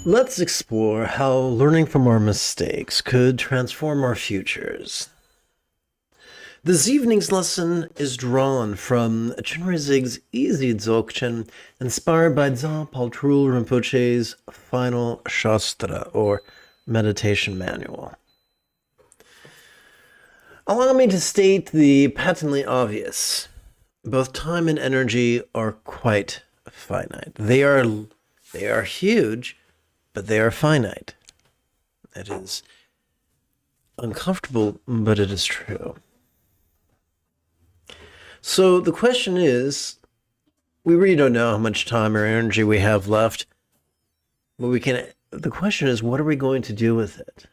Let's explore how learning from our mistakes could transform our futures. This evening's lesson is drawn from Chenrezig's Easy Dzogchen, inspired by Dza Paltrul Rinpoche's Final Shastra, or Meditation Manual. Allow me to state the patently obvious. Both time and energy are quite finite. They are huge, but they are finite. That is uncomfortable, but it is true. So the question is, we really don't know how much time or energy we have left, but the question is, what are we going to do with it?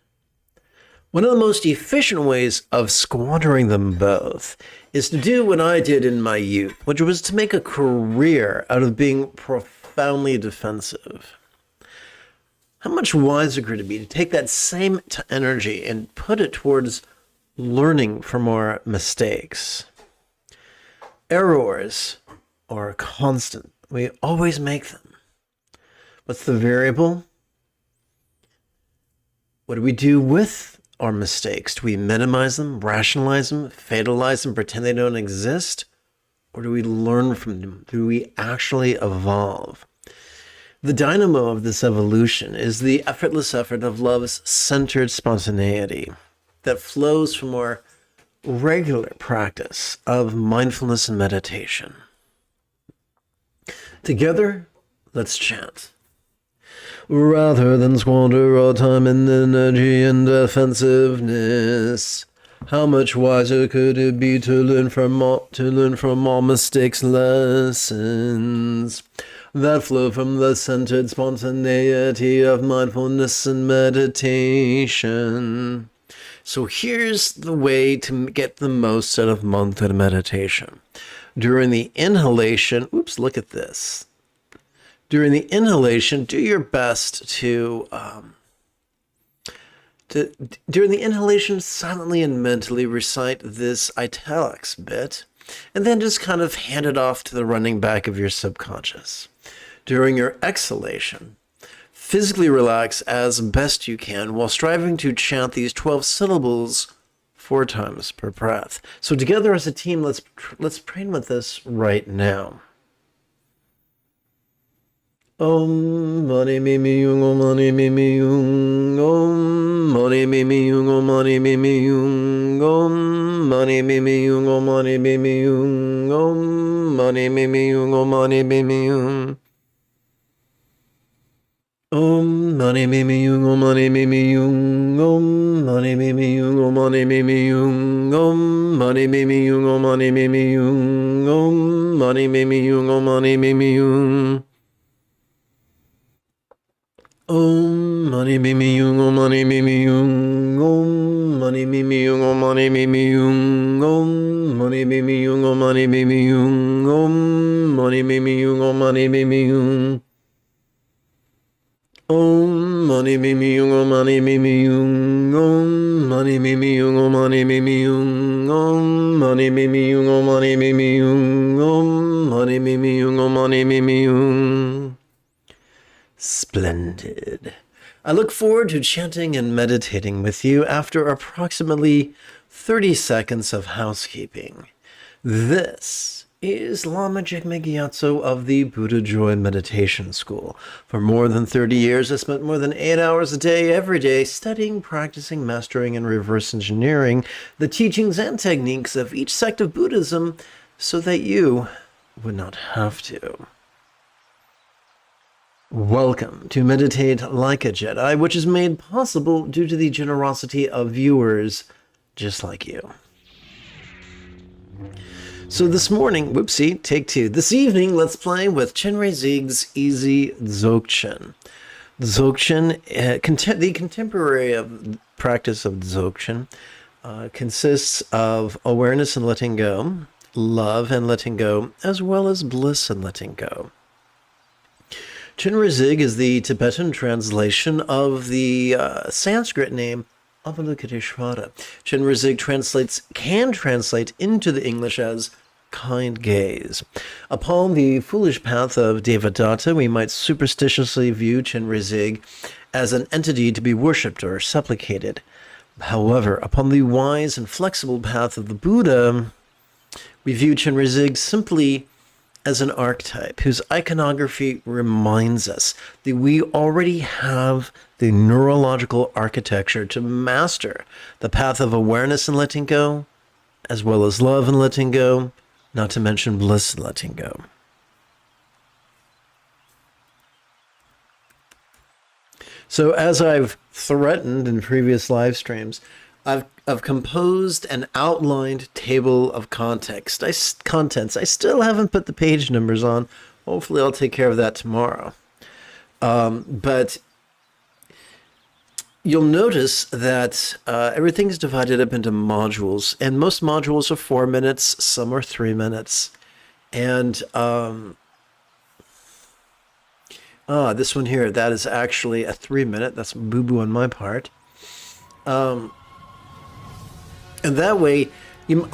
One of the most efficient ways of squandering them both is to do what I did in my youth, which was to make a career out of being profoundly defensive. How much wiser could it be to take that same energy and put it towards learning from our mistakes? Errors are constant. We always make them. What's the variable? What do we do with our mistakes? Do we minimize them, rationalize them, fatalize them, pretend they don't exist? Or do we learn from them? Do we actually evolve? The dynamo of this evolution is the effortless effort of love's centered spontaneity that flows from our regular practice of mindfulness and meditation. Together, let's chant. Rather than squander our time and energy in defensiveness, how much wiser could it be to learn from all mistakes lessons that flow from the centered spontaneity of mindfulness and meditation? So here's the way to get the most out of mantra meditation. During the inhalation, look at this. During the inhalation, do your best to during the inhalation, silently and mentally recite this italics bit, and then just kind of hand it off to the running back of your subconscious. During your exhalation, physically relax as best you can while striving to chant these 12 syllables 4 times per breath. So together as a team, let's train with this right now. Om mani mimi yung, om mani mimi yung, om mani mimi yung, om mani mimi yung, om mani mimi yung, om mani mimi yung, om mani mimi yung, om mani mimi yung. Om mani mimi yung, om mani mimi yung, om mani mimi yung, om mani mimi yung, om mani mimi yung, om mani mimi yung, om mani mimi yung, om mani mimi yung. Om mani mimi yung, om mani mimi yung, om mani mimi yung, om mani mimi yung, om mani mimi yung, om mani mimi yung, om mani mimi yung, om mani mimi yung. Om mani mimi yung, om mani mimi yung, om mani mimi yung, om mani mimi yung, om mani mimi yung, om mani mimi yung, om mani mimi yung, om mani mimi yung. Splendid. I look forward to chanting and meditating with you after approximately 30 seconds of housekeeping. This is Lama Jigme Gyatso of the Buddha Joy Meditation School. For more than 30 years, I spent more than 8 hours a day, every day, studying, practicing, mastering, and reverse engineering the teachings and techniques of each sect of Buddhism so that you would not have to. Welcome to Meditate Like a Jedi, which is made possible due to the generosity of viewers just like you. So this morning, whoopsie, take 2. This evening, let's play with Chenrezig's Easy Dzogchen. Dzogchen, the contemporary practice of Dzogchen, consists of awareness and letting go, love and letting go, as well as bliss and letting go. Chenrezig is the Tibetan translation of the Sanskrit name Avalokiteshvara. Chenrezig can translate into the English as kind gaze. Upon the foolish path of Devadatta, we might superstitiously view Chenrezig as an entity to be worshipped or supplicated. However, upon the wise and flexible path of the Buddha, we view Chenrezig simply as an archetype whose iconography reminds us that we already have the neurological architecture to master the path of awareness and letting go, as well as love and letting go, not to mention bliss and letting go. So as I've threatened in previous live streams, I've composed an outlined table of contents. I still haven't put the page numbers on. Hopefully I'll take care of that tomorrow. But you'll notice that everything's divided up into modules, and most modules are 4 minutes, some are 3 minutes. And this one here, that is actually a 3-minute. That's boo-boo on my part. And that way,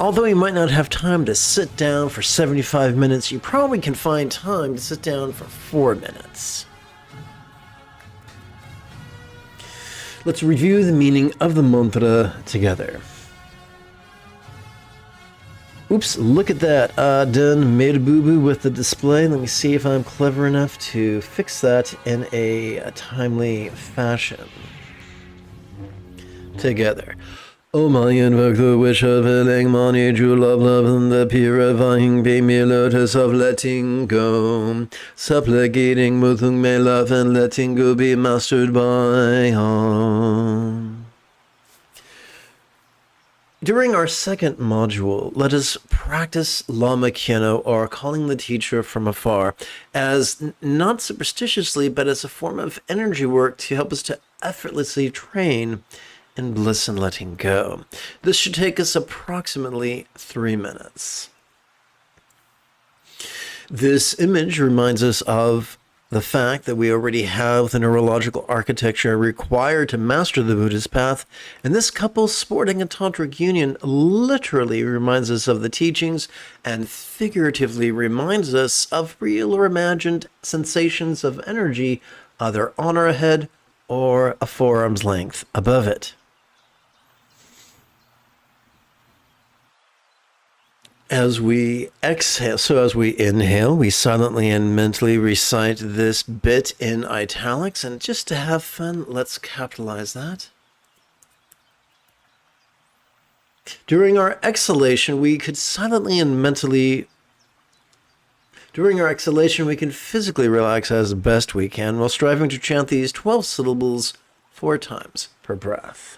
although you might not have time to sit down for 75 minutes, you probably can find time to sit down for 4 minutes. Let's review the meaning of the mantra together. Oops, look at that. Done made a boo-boo with the display. Let me see if I'm clever enough to fix that in a timely fashion. Together. Om I invoke the wish of healing, money, true love, and the purifying baby lotus of letting go. Supplicating Muthung may love and letting go be mastered by all. During our second module, let us practice Lama Kyeno, or calling the teacher from afar, as not superstitiously, but as a form of energy work to help us to effortlessly train in bliss and letting go. This should take us approximately 3 minutes. This image reminds us of the fact that we already have the neurological architecture required to master the Buddhist path, and this couple sporting a tantric union literally reminds us of the teachings and figuratively reminds us of real or imagined sensations of energy either on our head or a forearm's length above it. As we exhale, so as we inhale, we silently and mentally recite this bit in italics, and just to have fun, let's capitalize that. During our exhalation, we could silently and mentally, during our exhalation, we can physically relax as best we can while striving to chant these 12 syllables 4 times per breath.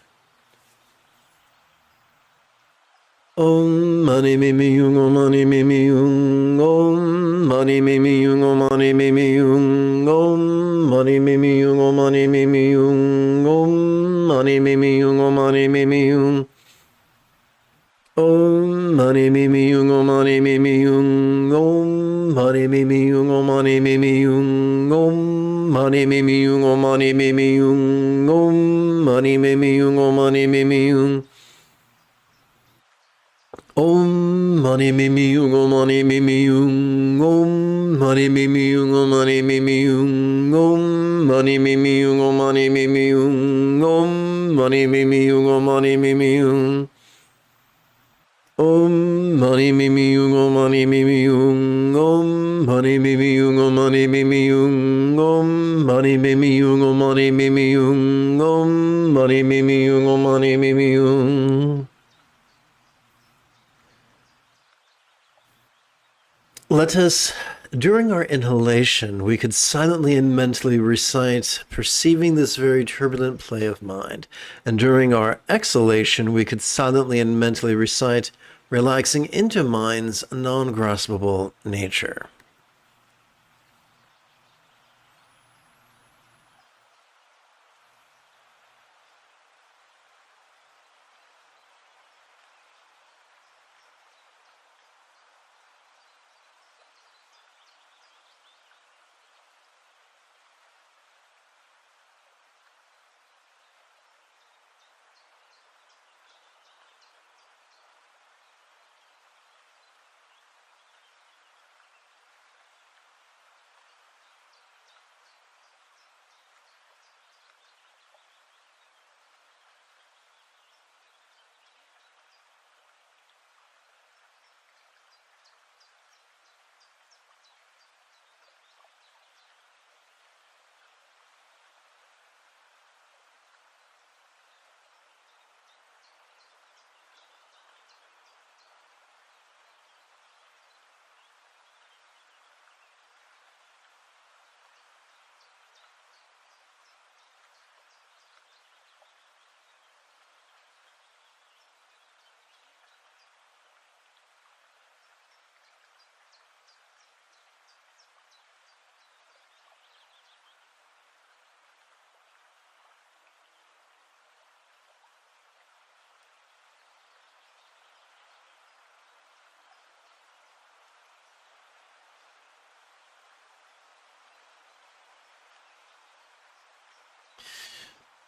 Om mani mimi yung, om mani mimi yung, om mani mimi yung, om mani mimi yung, om mani mimi yung, om mani mimi yung, om mani mimi yung, om mani mimi yung, om mani mimi yung, om mani mimi yung, om mani mimi yung, om mani mimi yung, om mani mimi yung, om mani mimi yung, om mani mimi yung, om mani mimi yung. Om mani mimi yung, om mani mimi yung, om mani mimi yung, om mani mimi yung, om mani mimi yung, om mani mimi yung, om mani mimi yung, om mani mimi yung, om mani mimi yung, om mani mimi yung, om mani mimi yung, om mani mimi yung, om mani mimi yung, om mani mimi yung, om mani mimi yung, om mani mimi yung. Let us, during our inhalation, we could silently and mentally recite, perceiving this very turbulent play of mind. And during our exhalation, we could silently and mentally recite, relaxing into mind's non-graspable nature.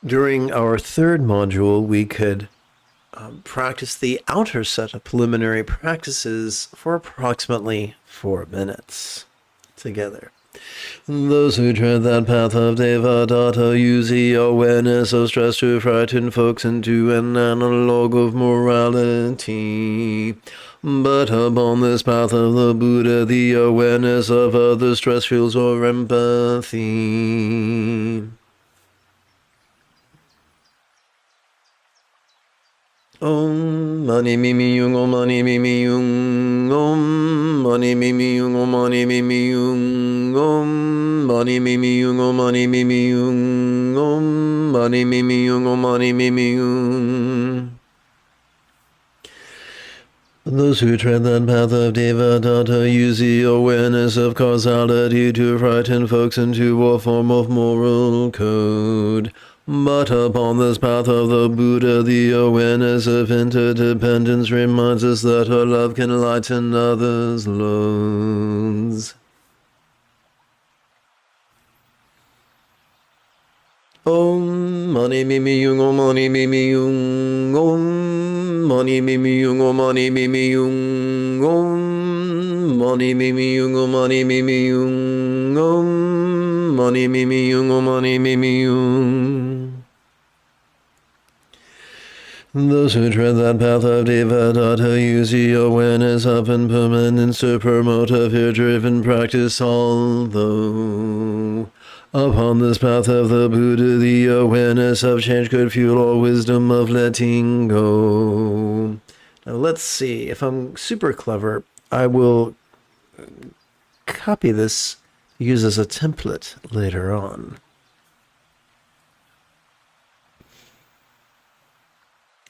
during our third module, we could practice the outer set of preliminary practices for approximately 4 minutes together. Those who tread that path of Devadatta use the awareness of stress to frighten folks into an analog of morality. But upon this path of the Buddha, the awareness of other stress feels or empathy. Om mani mimi yung, om mani mimi yung, om mani mimi yung, om mani mimi yung, om mani mimi yung, om mani mimi yung, om mani mimi yung, om mani mimi yung. Those who tread that path of Devadatta use the awareness of causality to frighten folks into a form of moral code. But upon this path of the Buddha, the awareness of interdependence reminds us that our love can lighten others' loads. Om mani mimi yung, om mani mimi yung, om mani mimi yung, om mani mimi yung, om mani mimi yung, om mani mimi yung, om mani mimi yung, om mani mimi yung. Those who tread that path of Devadatta use the awareness of impermanence to promote a fear-driven practice, although upon this path of the Buddha, the awareness of change could fuel our wisdom of letting go. Now let's see. If I'm super clever, I will copy this, use as a template later on.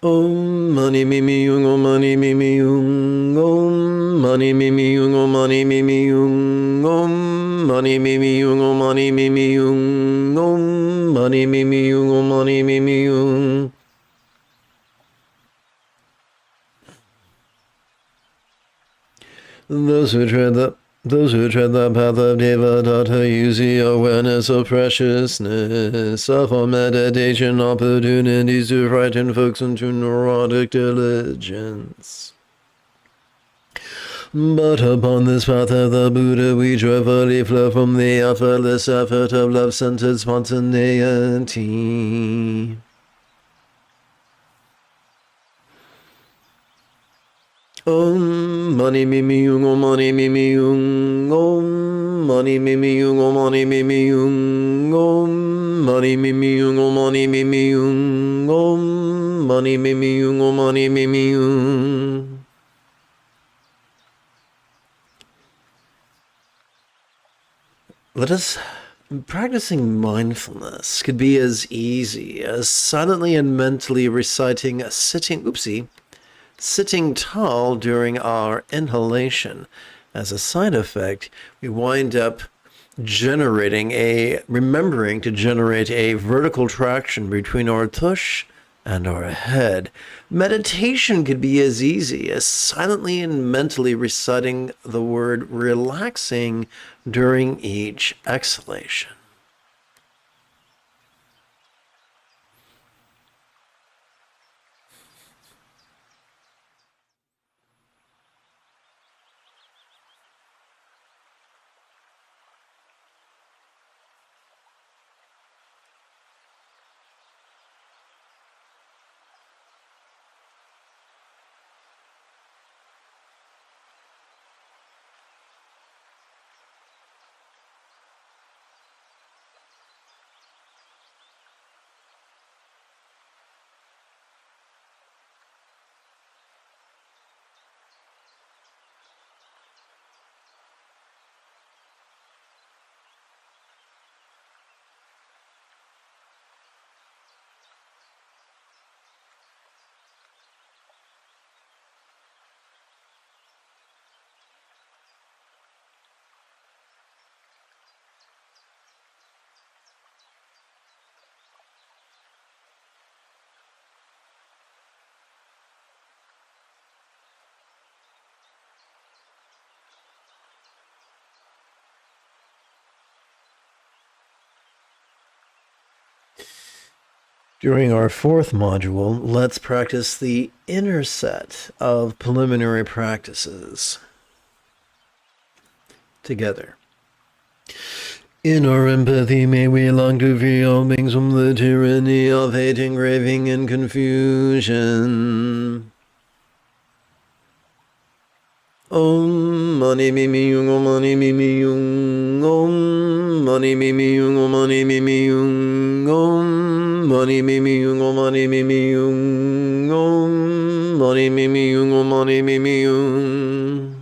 Om mani mimi yung, om mani mimi yung, om mani mimi yung, om mani mimi yung, om mani mimi yung, om mani mimi yung, om mani mimi yung, om mani mimi yung. Those who tread the path of Devadatta use the awareness of preciousness of our meditation opportunities to frighten folks into neurotic diligence. But upon this path of the Buddha, we joyfully flow from the effortless effort of love-centered spontaneity. Om mani mimi yung, om mani mimi yung, om mani mimi yung, om mani mimi yung, om mani mimi yung, om mani mimi yung, om mani mimi yung, om mani mimi yung. Practicing mindfulness could be as easy as silently and mentally reciting a sitting tall during our inhalation. As a side effect, we wind up remembering to generate a vertical traction between our tush and our head. Meditation could be as easy as silently and mentally reciting the word relaxing during each exhalation. During our fourth module, let's practice the inner set of preliminary practices together. In our empathy, may we long to free all beings from the tyranny of hate, engraving, and confusion. Om mani mimi yung, om mani mimi yung, om mani mimi yung, om mani mimi yung, om mani mimi yung, om mani mimi yung, om mani mimi yung, om mani mimi yung.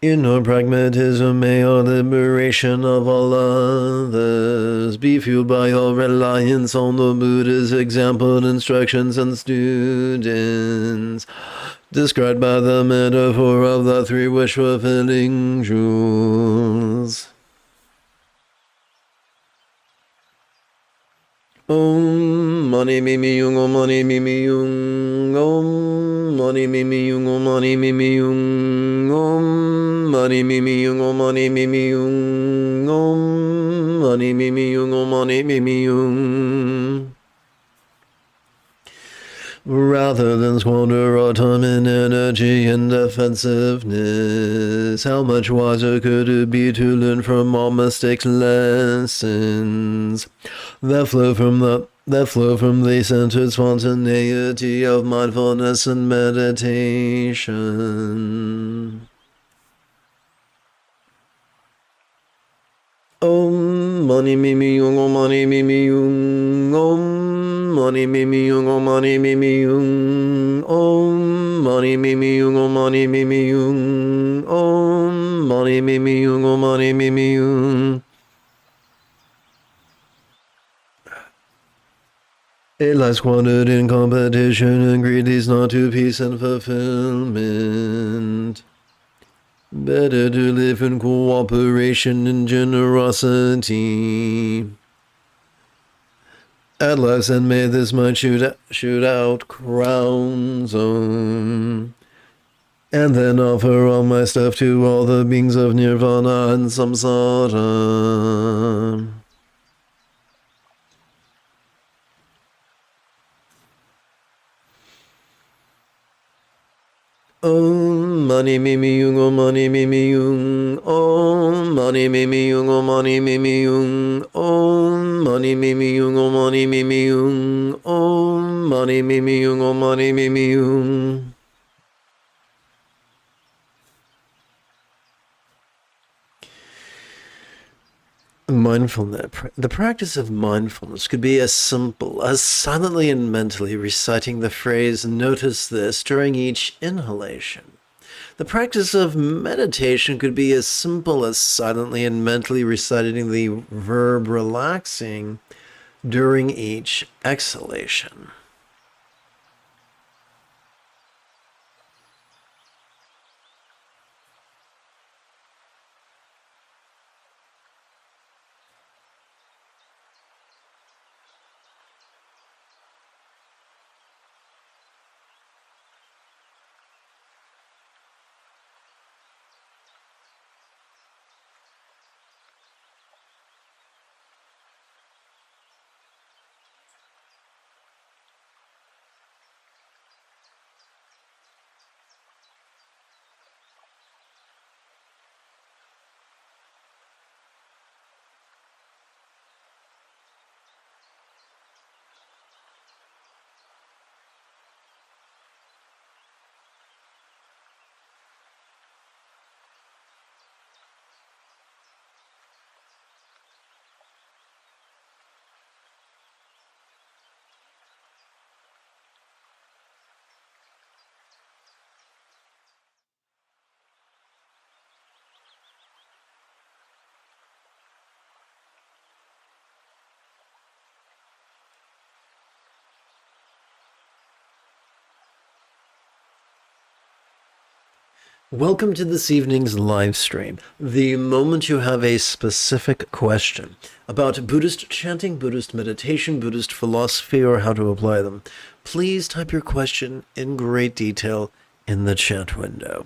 In our pragmatism, may our liberation of all others be fueled by our reliance on the Buddha's example, instructions, and students, described by the metaphor of the three wish-fulfilling jewels. Om mani mimi yung, om mani mimi yung, om mani mimi yung, om mani mimi yung, om mani mimi yung, om mani mimi yung, om mani mimi yung, om mani mimi yung. Rather than squander our time and energy in defensiveness, how much wiser could it be to learn from all mistakes lessons that flow from the centered spontaneity of mindfulness and meditation. Om mani mimi yung, om mani mimi yung, om mani mimi yung, om mani mimi yung, om mani mimi yung, om mani mimi yung, om mani mimi yung, om mani mimi yung. A life squandered in competition and greed leads not to peace and fulfillment. Better to live in cooperation and generosity. At last, and may this mind shoot out crowns on, and then offer all my stuff to all the beings of nirvana and samsara. Om mani mimi yung, om mani mimi yung, om mani mimi yung, om mani mimi yung, om mani mimi yung, om mani mimi yung, om mani mimi yung, om mani mimi yung. Mindfulness. The practice of mindfulness could be as simple as silently and mentally reciting the phrase, "Notice this," during each inhalation. The practice of meditation could be as simple as silently and mentally reciting the verb "relaxing" during each exhalation. Welcome to this evening's live stream. The moment you have a specific question about Buddhist chanting, Buddhist meditation, Buddhist philosophy, or how to apply them, please type your question in great detail in the chat window.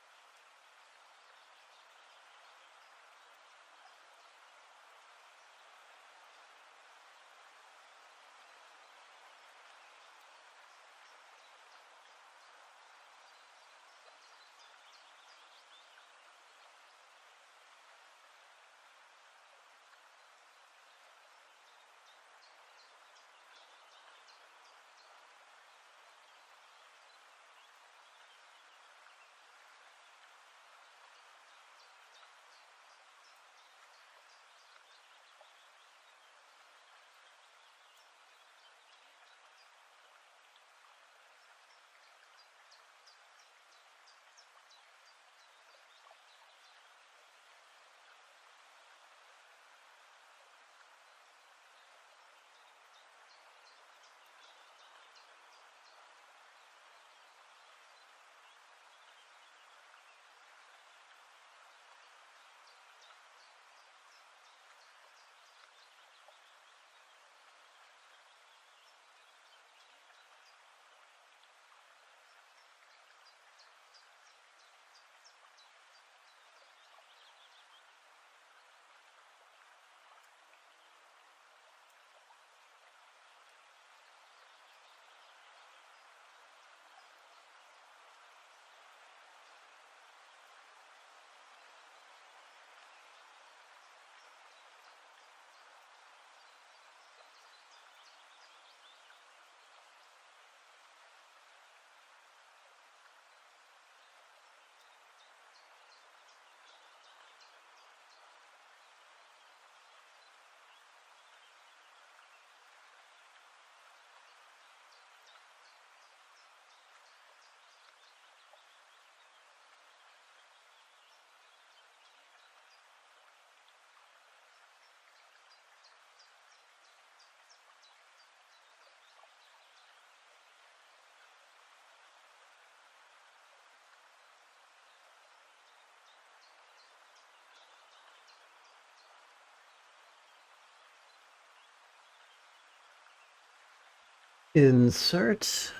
Insert.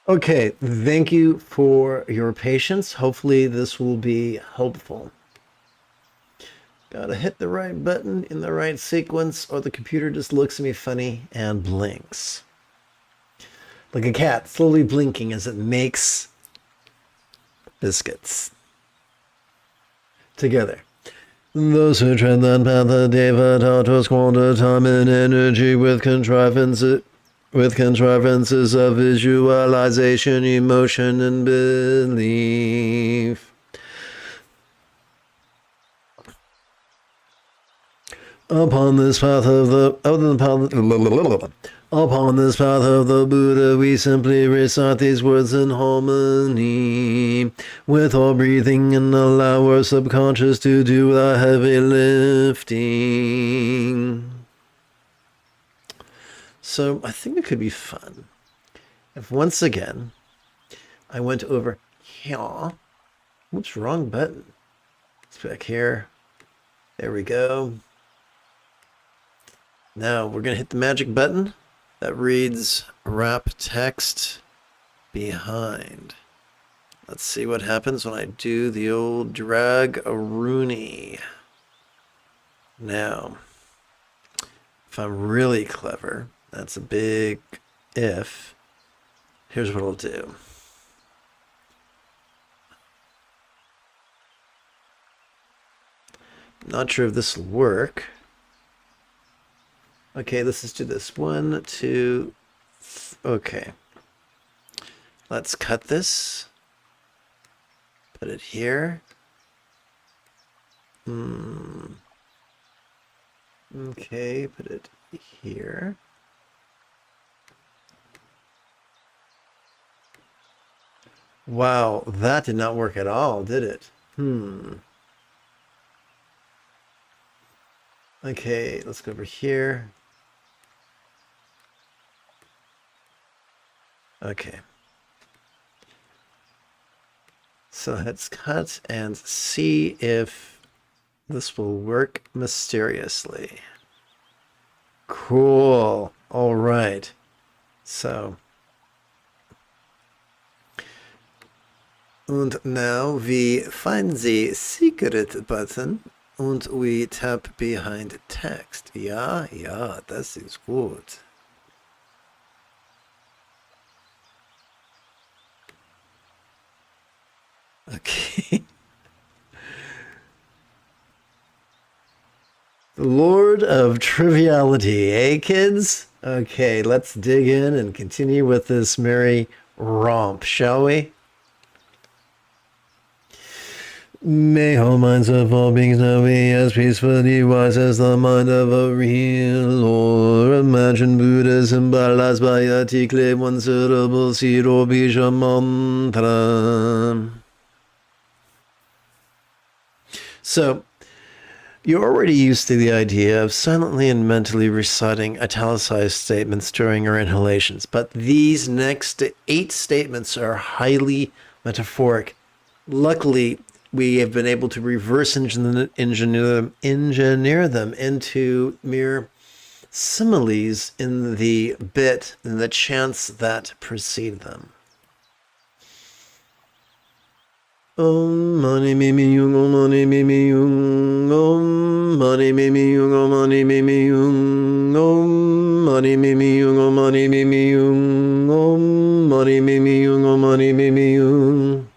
Okay, thank you for your patience. Hopefully this will be helpful. Gotta hit the right button in the right sequence or the computer just looks at me funny and blinks. Like a cat slowly blinking as it makes biscuits. Together. Those who tread that path of Deva taught to squander time and energy with contrivances of visualization, emotion, and belief. Upon this path of the Buddha, we simply recite these words in harmony with our breathing and allow our subconscious to do the heavy lifting. So I think it could be fun if once again I went over here. Whoops, wrong button. It's back here. There we go. Now we're going to hit the magic button that reads wrap text behind. Let's see what happens when I do the old drag-a-rooney. Now, if I'm really clever, that's a big if. Here's what I'll do. Not sure if this will work. Okay, let's just do this. 1, 2, okay. Let's cut this. Put it here. Okay, put it here. Wow, that did not work at all, did it? Okay, let's go over here. Okay. So let's cut and see if this will work mysteriously. Cool. All right. So. Und now we find the secret button and we tap behind text. Ja, das ist gut. Okay. The Lord of Triviality, eh, kids? Okay, let's dig in and continue with this merry romp, shall we? May all minds of all beings now be as peacefully wise as the mind of a real or imagined Buddha symbolized by a tikle, one suitable seed or bija mantra. So, you're already used to the idea of silently and mentally reciting italicized statements during our inhalations, but these next 8 statements are highly metaphoric. Luckily, we have been able to reverse engineer them into mere similes in the bit, in the chants that precede them. Om mani mimi yung, om mani mimi yung, om mani mimi yung, om mani mimi yung, om mani mimi yung, om mani mimi yung, om mani mimi yung, om mani mimi yung.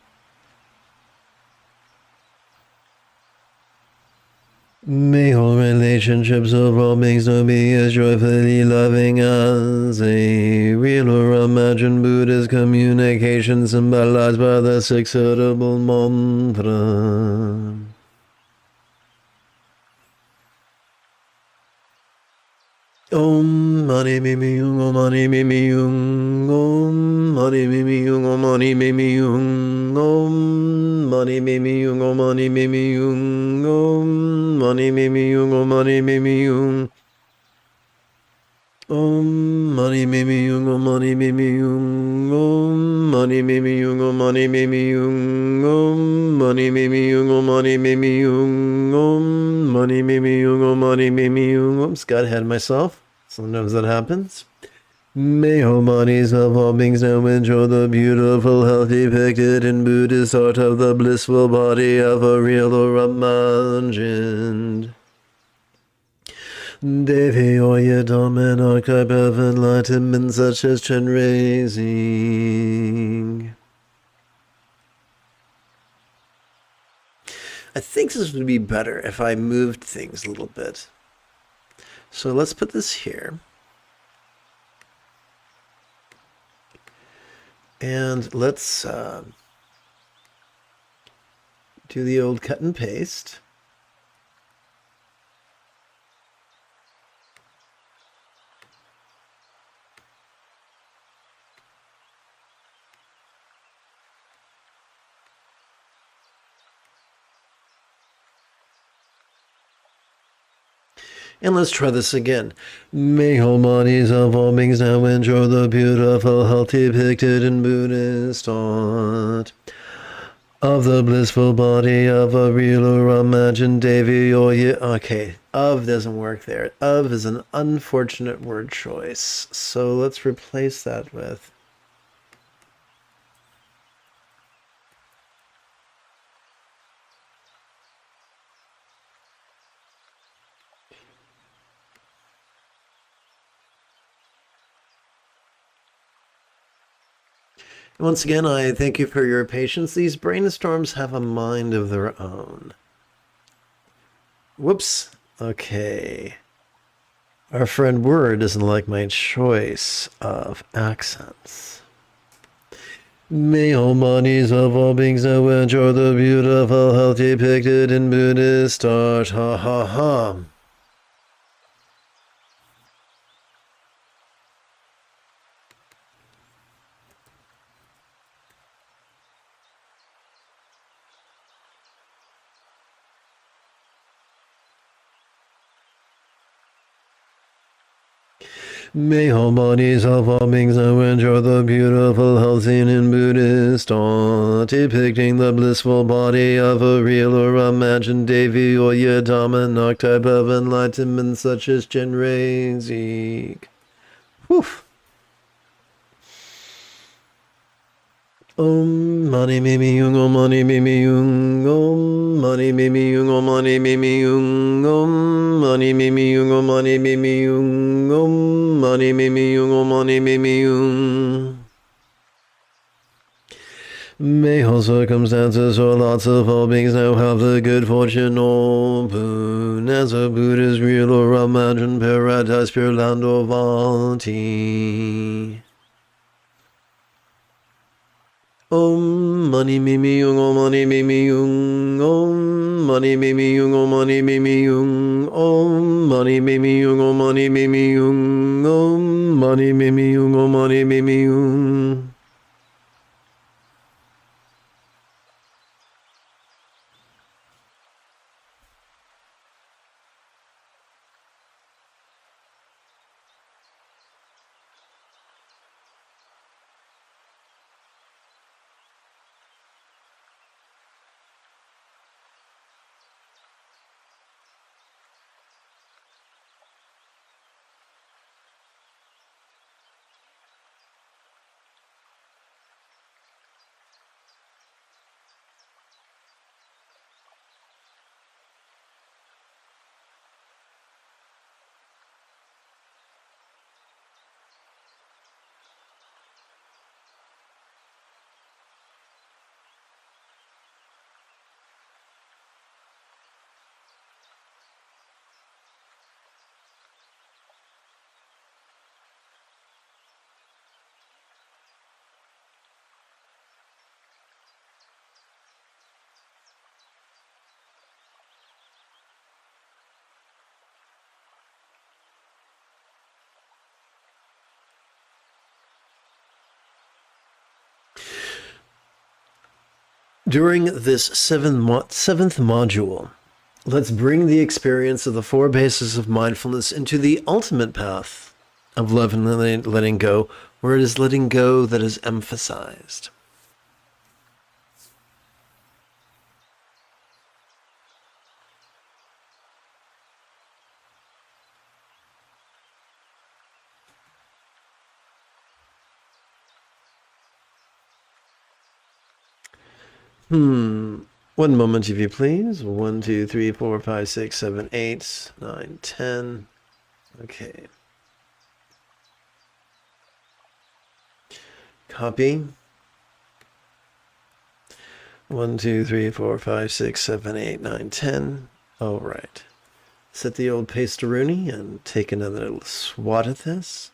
May all relationships of all beings know be as joyfully loving as a real or imagined Buddhist communication symbolized by the 6 syllable mantra. Om mani me me yung, om mani me me yung, om mani me me yung, om mani me me yung, om mani me me yung, om mani me me yung, om mani me me yung, om mani me me yung, om mani me me yung, om mani me me yung, om mani me me yung, om mani me me yung, om mani me me yung, om mani me me yung, om mani me me yung, om mani me me yung. Oops, got ahead of myself. Sometimes that happens. May harmonies of all beings now enjoy the beautiful health depicted in Buddhist art of the blissful body of a real or imagined Devi or Yidam, an archive of enlightenment such as Chen raising. I think this would be better if I moved things a little bit. So let's put this here. And let's do the old cut and paste. And let's try this again. May whole bodies of all beings now enjoy the beautiful health depicted in Buddhist art of the blissful body of a real or imagined Devi or okay, of doesn't work there. Of is an unfortunate word choice. So let's replace that with once again, I thank you for your patience. These brainstorms have a mind of their own. Whoops. Okay. Our friend Word doesn't like my choice of accents. May all bodies of all beings now enjoy the beautiful health depicted in Buddhist art. Ha ha ha. May all bodies of all beings now enjoy the beautiful health seen in Buddhist art, depicting the blissful body of a real or imagined Devi or Yidam, an archetype of enlightenment such as Zik. Woof. Om mani me me yung, om mani me me yung, om mani me me yung, om mani me me yung, om mani me me yung, om mani me me yung, om mani me me yung, om mani me me yung. May all circumstances or lots of all beings now have the good fortune or boon as a Buddha's real or imagined paradise, pure land or Vanti. Om mani me me yung, om mani me me yung, om mani me me yung, om mani me me yung, om mani me me yung, om mani me me yung, om mani me me yung, om mani me me yung. During this seventh module, let's bring the experience of the 4 bases of mindfulness into the ultimate path of love and letting go, where it is letting go that is emphasized. One moment, if you please. 1, 2, 3, 4, 5, 6, 7, 8, 9, 10. Okay. Copy. 1, 2, 3, 4, 5, 6, 7, 8, 9, 10. All right. Set the old paste-a-rooney and take another little swat at this.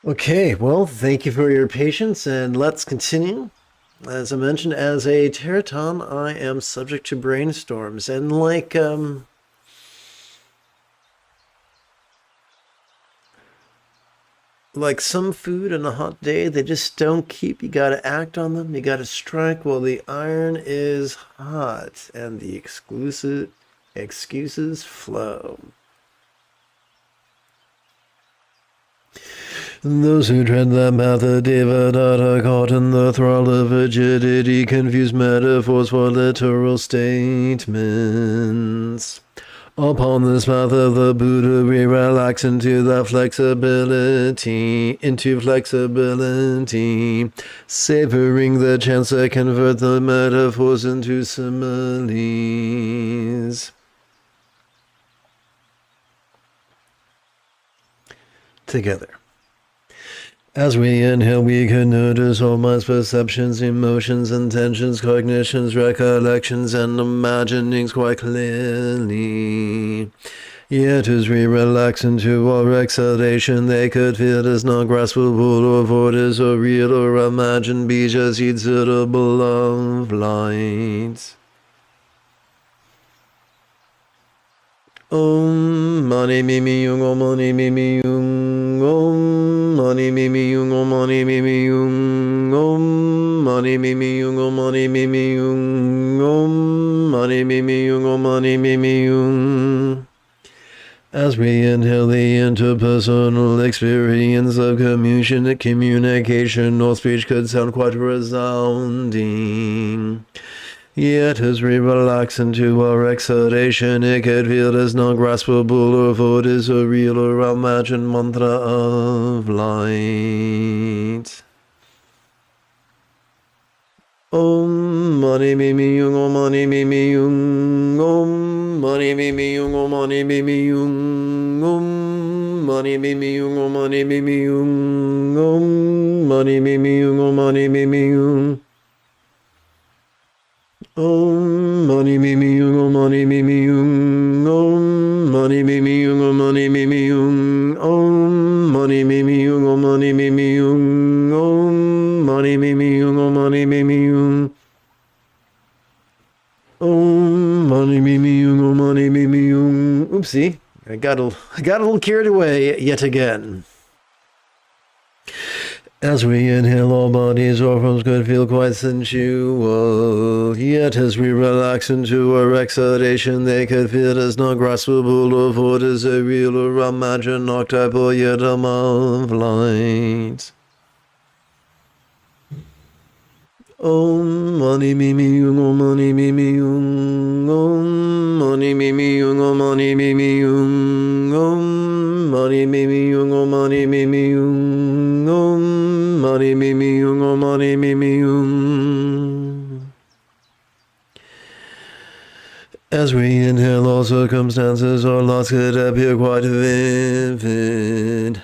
Okay, well, thank you for your patience, and let's continue. As I mentioned, as a Teraton, I am subject to brainstorms, and like some food on a hot day, they just don't keep. You gotta act on them. You gotta strike while the iron is hot, and the excuses flow. Those who tread the path of Devadatta caught in the thrall of rigidity confuse metaphors for literal statements. Upon this path of the Buddha, we relax into flexibility, savoring the chance that convert the metaphors into similes. Together. As we inhale, we can notice all minds, perceptions, emotions, intentions, cognitions, recollections, and imaginings quite clearly. Yet as we relax into our exhalation, they could feel as non-graspable or void or real or imagined, be just suitable of light. Om mani mimi yung, om mani mimi yung, om mani mimi yung, om mani mimi yung, om mani mimi yung, om mani mimi yung, om mani mimi yung, om mani mimi yung. As we inhale the interpersonal experience of communication or speech could sound quite resounding. Yet as we relax into our exhalation, it could feel as non-graspable or void as a real or imagined mantra of light. Om mani mimi yung, om mani mimi yung, om mani mimi yung, om mani mimi yung, om mani mimi yung, om mani mimi yung, om mani mimi yung, om mani mimi yung. Om mani mimi yung, om mani mimi yung, om mani mimi yung, om mani mimi yung, om mani mimi yung, om mani mimi yung, om mani mimi yung, om mani mimi yung, om mani mimi yung, om mani mimi yung. Oopsie, I got a little carried away yet again. As we inhale, all bodies or forms could feel quite sensual. Yet as we relax into our exhalation, they could feel as non-graspable or void as a real or imagined archetypal yet of light. Om mani mimi yung, om mani mimi yung, om mani mimi yung, om mani mimi yung, om mani mimi yung, om mani mimi yung, om mani mimi yung, om mani mimi yung. As we inhale, all circumstances or lots could appear quite vivid.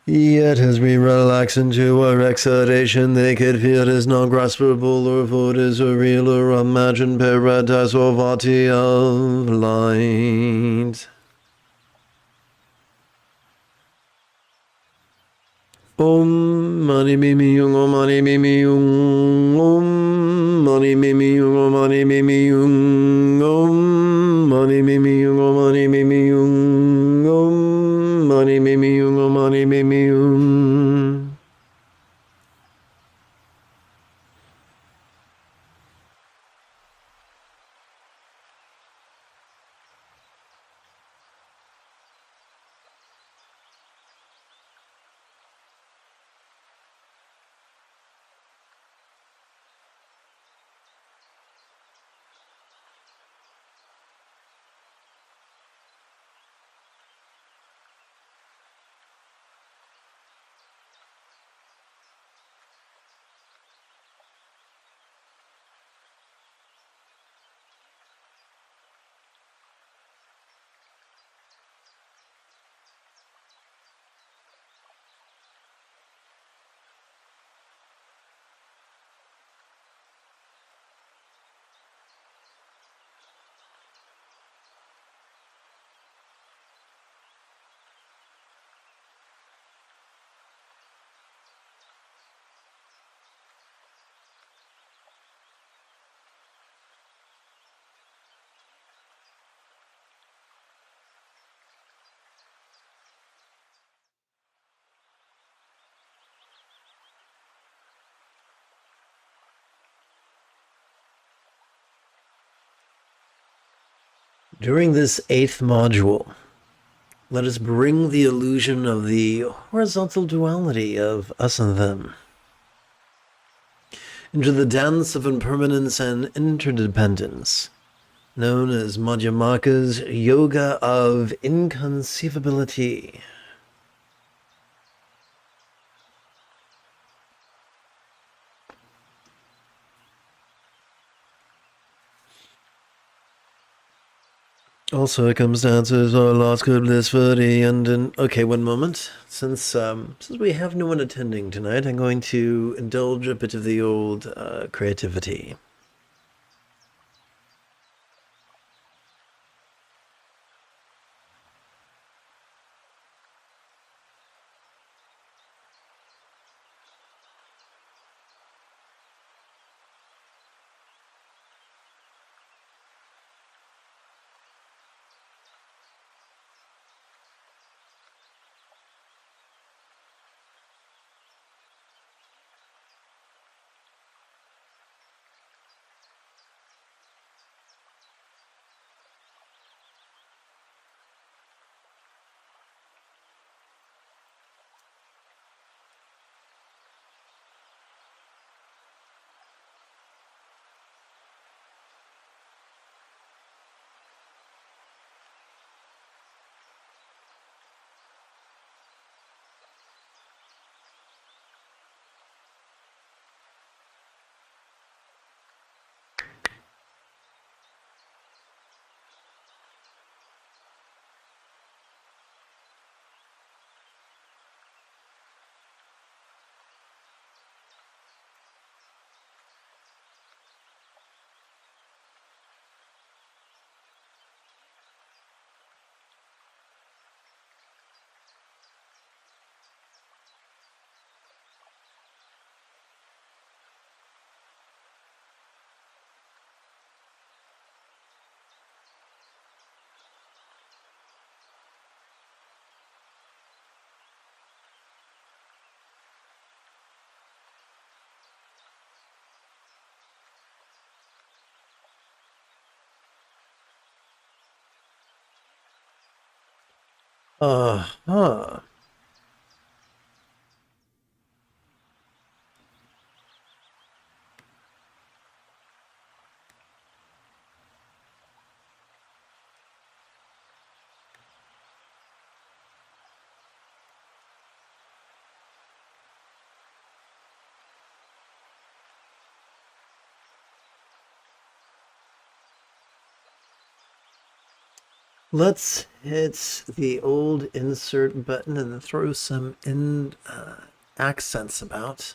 Yet as we relax into our exhalation, they could feel as non-graspable or void as a real or imagined paradise or vati of light. Om mani mimi yung, om mani mimi yung, om mani mimi yung, om mani mimi yung, om mani mimi yung, om mani mimi yung, om mani mimi yung, om mani mimi yung. During this 8th module, let us bring the illusion of the horizontal duality of us and them into the dance of impermanence and interdependence, known as Madhyamaka's Yoga of Inconceivability. Also, it comes down to lost good bliss for the end. Okay, one moment. Since we have no one attending tonight, I'm going to indulge a bit of the old creativity. Uh-huh. Let's hit the old insert button and throw some accents about.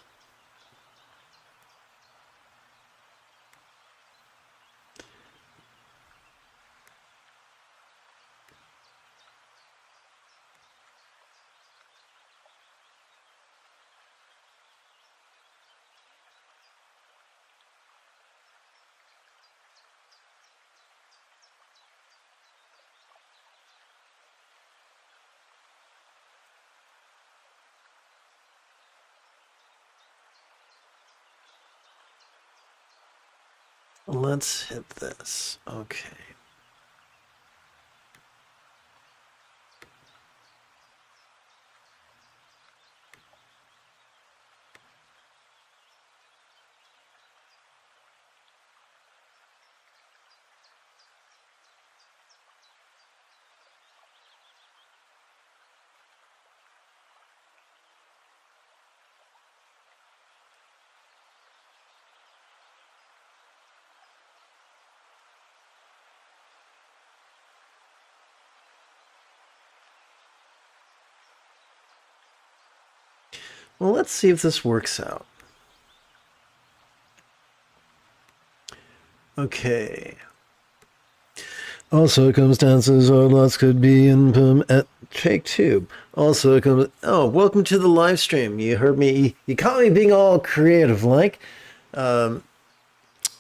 Let's hit this. Okay. Well, let's see if this works out. Okay. Also, it comes down to lots could be in at take two. Also, it comes. Oh, welcome to the live stream. You heard me. You caught me being all creative, like. The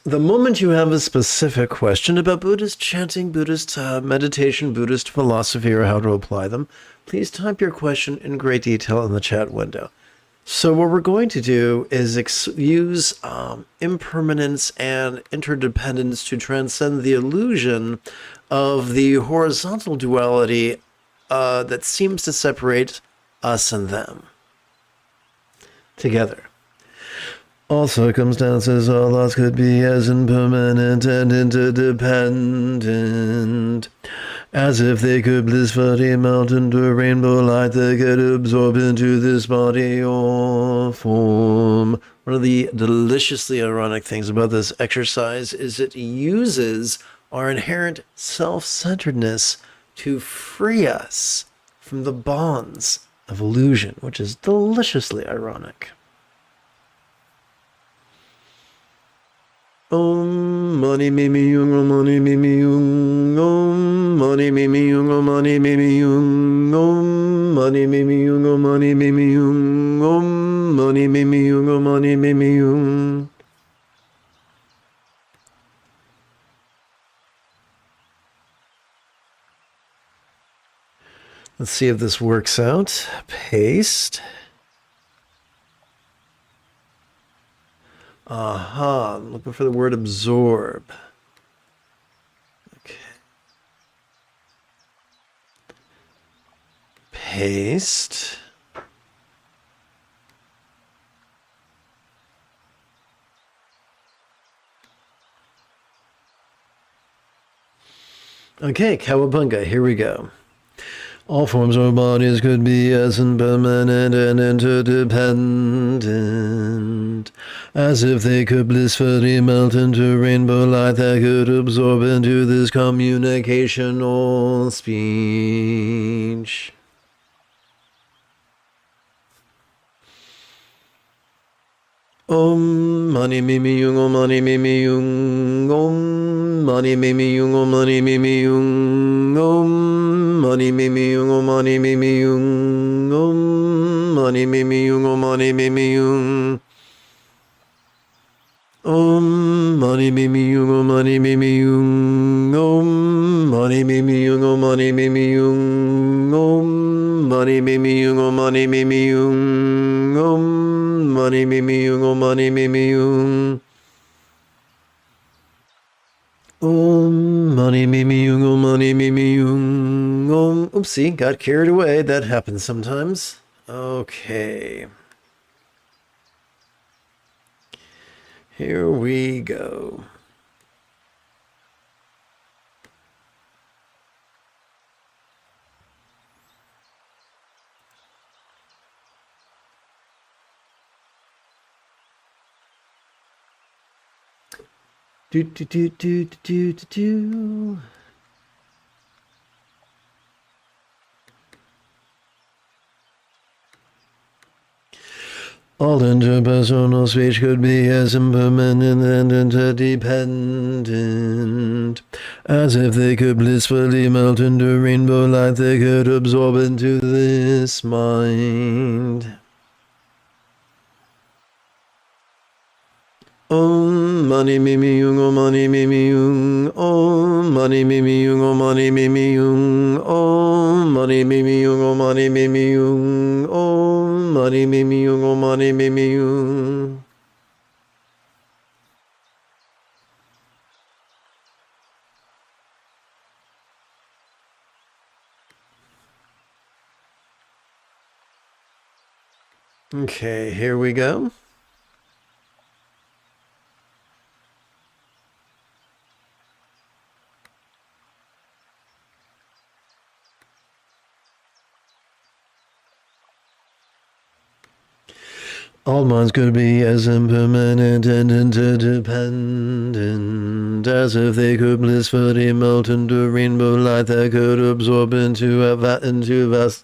moment you have a specific question about Buddhist chanting, Buddhist meditation, Buddhist philosophy, or how to apply them, please type your question in great detail in the chat window. So what we're going to do is use impermanence and interdependence to transcend the illusion of the horizontal duality that seems to separate us and them together. All circumstances or laws could be as impermanent and interdependent as if they could blissfully melt into a rainbow light that could absorb into this body or form. One of the deliciously ironic things about this exercise is it uses our inherent self-centeredness to free us from the bonds of illusion, which is deliciously ironic. Om mani mimi yung, om mani mimi yung, om mani mimi yung, om mani mimi yung, om mani mimi yung, om mani mimi yung, om mani mimi yung, om mani mimi yung. Let's see if this works out. Paste. Aha, I'm looking for the word absorb. Okay. Paste. Okay, Cowabunga, here we go. All forms of bodies could be as impermanent and interdependent as if they could blissfully melt into rainbow light that could absorb into this communicational speech. Om mani mimi yung, om mani mimi yung, om mani mimi yung, om mani mimi yung, om mani mimi yung, om mani mimi yung, om mani mimi yung, om mani mimi yung, om mani mimi yung, om mani mimi yung, om mani mimi yung, om mani mimi yung, om mani mimi yung, om mani mimi yung, om mani mimi yung, om mani mimi yung, om mani mimi yung, om mani mimi yung, om. Oopsie, got carried away. That happens sometimes. Okay. Here we go. Do do do do do do do. All interpersonal speech could be as impermanent and interdependent as if they could blissfully melt into rainbow light they could absorb into this mind. Om mani mimi yung, om mani mimi yung, om mani mimi yung, om mani mimi yung, om mani mimi yung, om mani mimi yung, om mani mimi yung, om mani mimi yung. Okay, here we go. All minds could be as impermanent and interdependent as if they could blissfully melt into rainbow light that could absorb into a vast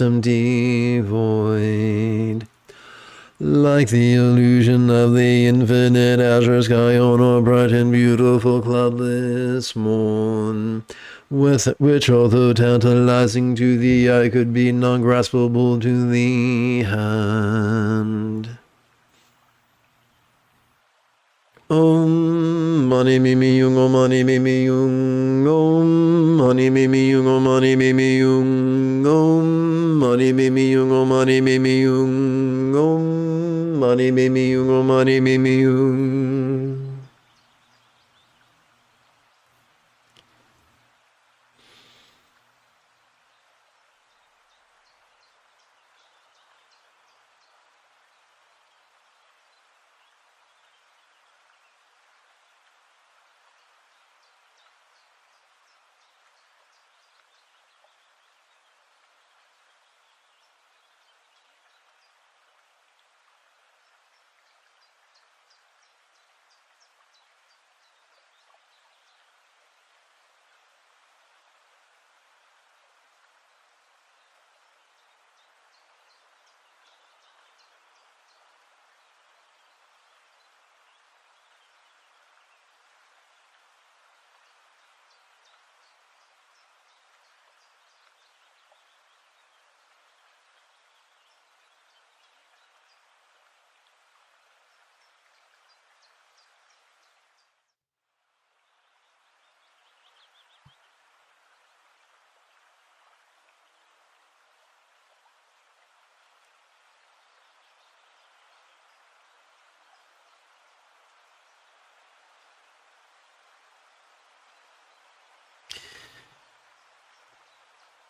empty void. Like the illusion of the infinite azure sky on a bright and beautiful cloudless morn, with which, although tantalizing to the eye, could be non-graspable to the hand. Om mani mimi yung, om mani mimi yung, om mani mimi yung, om mani mimi yung, om mani mimi yung, om mani mimi yung, om mani mimi yung, om mani mimi yung.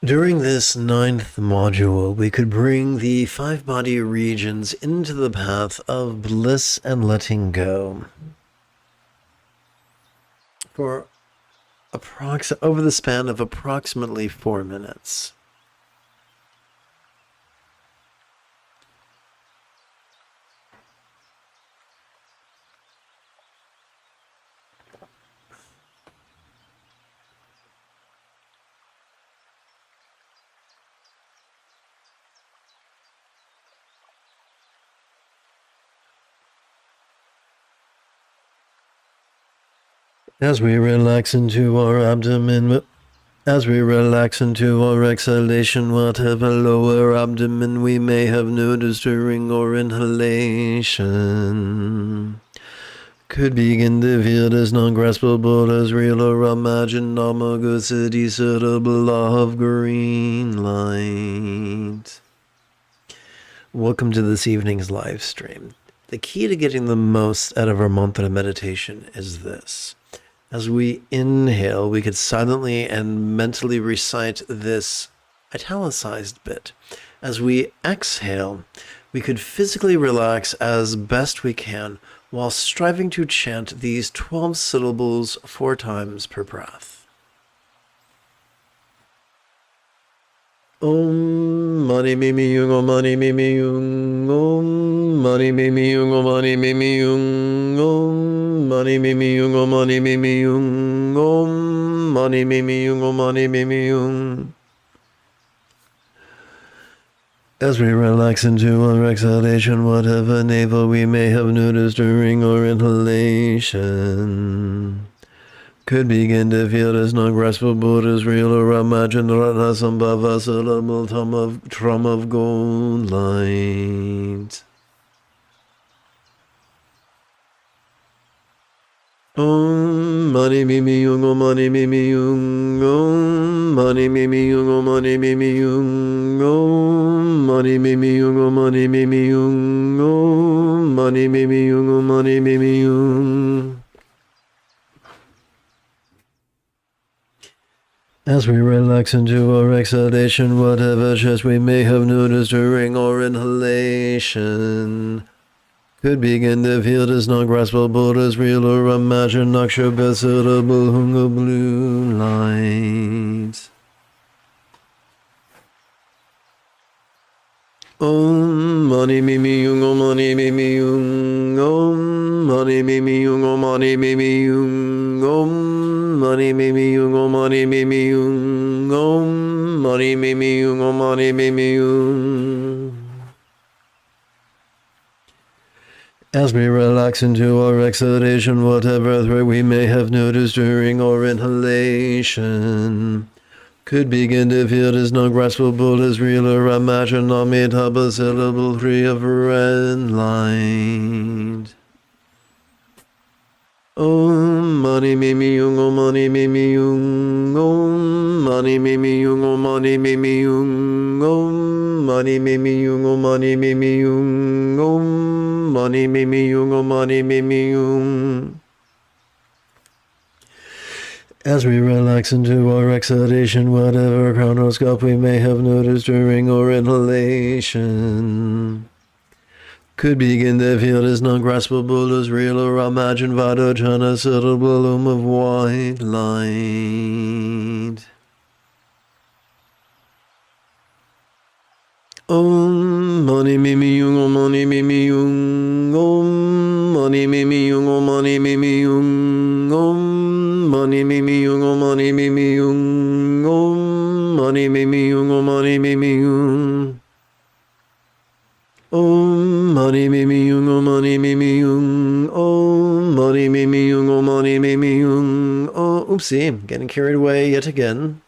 During this 9th module, we could bring the 5 body regions into the path of bliss and letting go for over the span of approximately 4 minutes. As we relax into our abdomen, as we relax into our exhalation, whatever lower abdomen we may have noticed during our inhalation could begin to feel as non-graspable as real or imagined, Namago-city suitable of green light. Welcome to this evening's live stream. The key to getting the most out of our mantra meditation is this. As we inhale, we could silently and mentally recite this italicized bit. As we exhale, we could physically relax as best we can while striving to chant these 12 syllables 4 times per breath. Om mani mimi yung, om mani mimi yung, om mani mimi yung, om mani mimi yung, om mani mimi yung, om mani mimi yung, om mani mimi yung, om mani mimi yung. As we relax into our exhalation, whatever navel we may have noticed during our inhalation could begin to feel as non-graspable as real or imagined, Ratnasambhava syllable drum of gold light. Om mani mimi yung, om mani mimi yung, om mani mimi yung, om mani mimi yung, om mani mimi yung, om mani mimi yung, om mani mimi yung, om mani mimi yung. As we relax into our exhalation, whatever chest we may have noticed during our inhalation could begin to feel as non-graspable as real or imagined, Nakshobha suitable hunga blue light. Om mani mimi yung, om mani mimi yung, om mani mimi yung, om mani mimi yung, om mani mimi yung, om mani mimi yung, om mani mimi yung, om mani mimi yung. As we relax into our exhalation, whatever threat we may have noticed during our inhalation could begin to feel as non-graspable as real or imagined, Amitabha syllable 3 of red light. Om mani mimi yung, om mani mimi yung, om mani mimi yung, om mani mimi yung, om mani mimi yung, om mani mimi yung, om mani mimi yung, om mani mimi yung. As we relax into our exhalation, whatever chronoscope we may have noticed during our inhalation could begin to feel as non-graspable as real or imagined, Vadojana subtle bloom of white light. Om mani mimi yung, om mani mimi yung, om mani mimi yung, om mani mimi yung, om mani mimi yung, om mani mimi yung, om mani mimi yung, om mani mimi yung. Om mani mimi yung, om mani mimi yung, om mani mimi yung, om mani mimi yung. Oh, oopsie, I'm getting carried away yet again.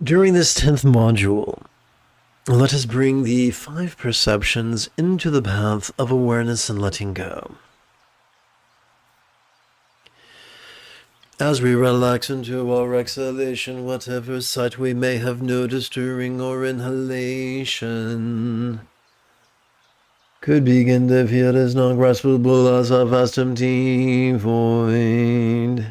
During this 10th module, let us bring the 5 perceptions into the path of awareness and letting go. As we relax into our exhalation, whatever sight we may have noticed during our inhalation could begin to feel as non-graspable as a vast empty void.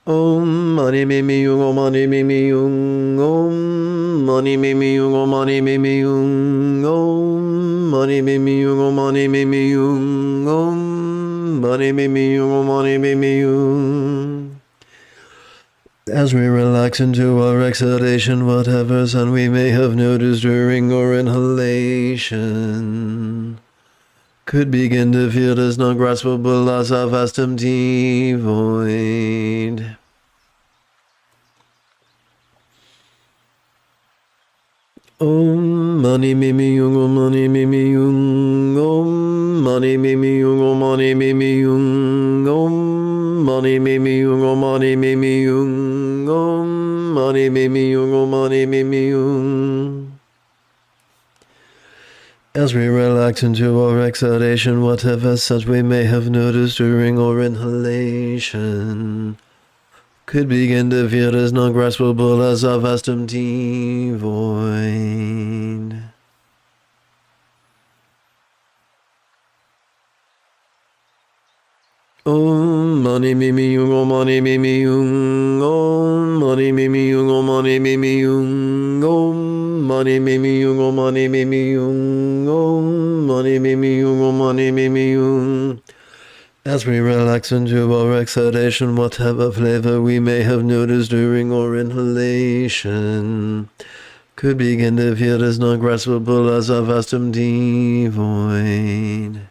Om mani mimi yung, om mani mimi yung, om mani mimi yung, om mani mimi yung, om mani mimi yung, om mani mimi yung, om mani mimi yung, om mani mimi yung. As we relax into our exhalation, whatever sound we may have noticed during our inhalation could begin to feel as non-graspable as a vast empty void. Om mani mimi yung, om mani mimi yung, om mani mimi yung, om mani mimi yung, om mani mimi yung, om mani mimi yung, om mani mimi yung, om mani mimi yung. As we relax into our exhalation, whatever such we may have noticed during our inhalation could begin to feel as non-graspable as a vast empty void. Om mani mimi yung, om mani mimi yung, om mani mimi yung, om mani mimi yung, om mani mimi yung, om mani mimi yung, om mani mimi yung, om mani mimi yung. As we relax into our exhalation, whatever flavor we may have noticed during our inhalation could begin to feel as non-graspable as a vast empty void.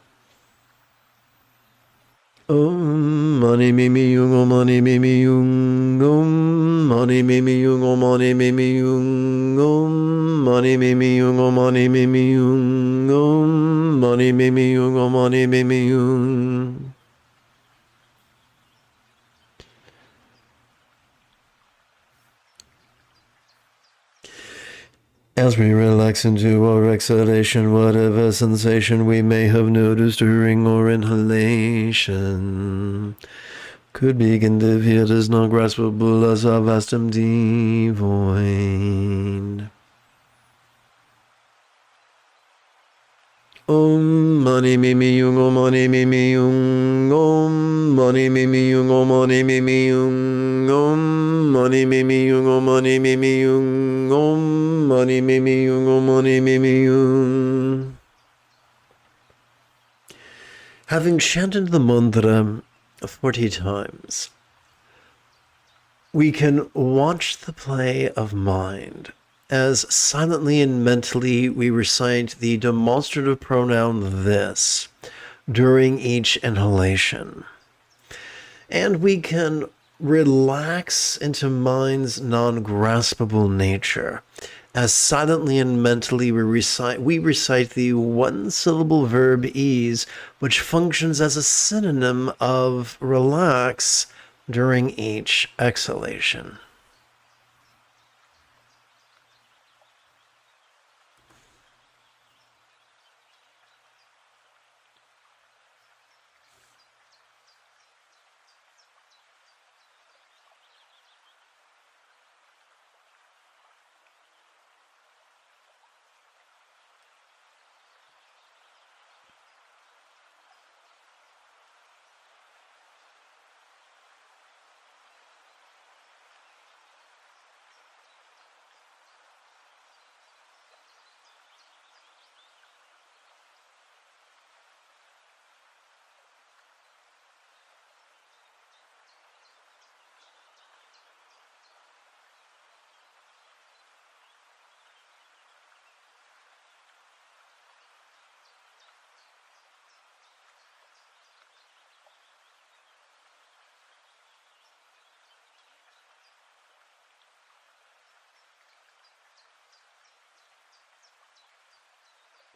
Om mani mimi yung, om mani mimi yung, om mani mimi yung, om mani mimi yung, om mani mimi yung, om mani mimi yung, om mani mimi yung, om mani mimi yung. As we relax into our exhalation, whatever sensation we may have noticed during our inhalation could begin to feel as non-graspable as a vast empty void. Om mani mimi yung, om mani mimi yung, om mani mimi yung, om mani mimi yung, om mani mimi yung, om mani mimi yung, om mani mimi yung, om mani mimi yung. Having chanted the mantra 40 times, we can watch the play of mind as silently and mentally we recite the demonstrative pronoun this during each inhalation. And we can relax into mind's non-graspable nature as silently and mentally we recite the one-syllable verb ease, which functions as a synonym of relax during each exhalation.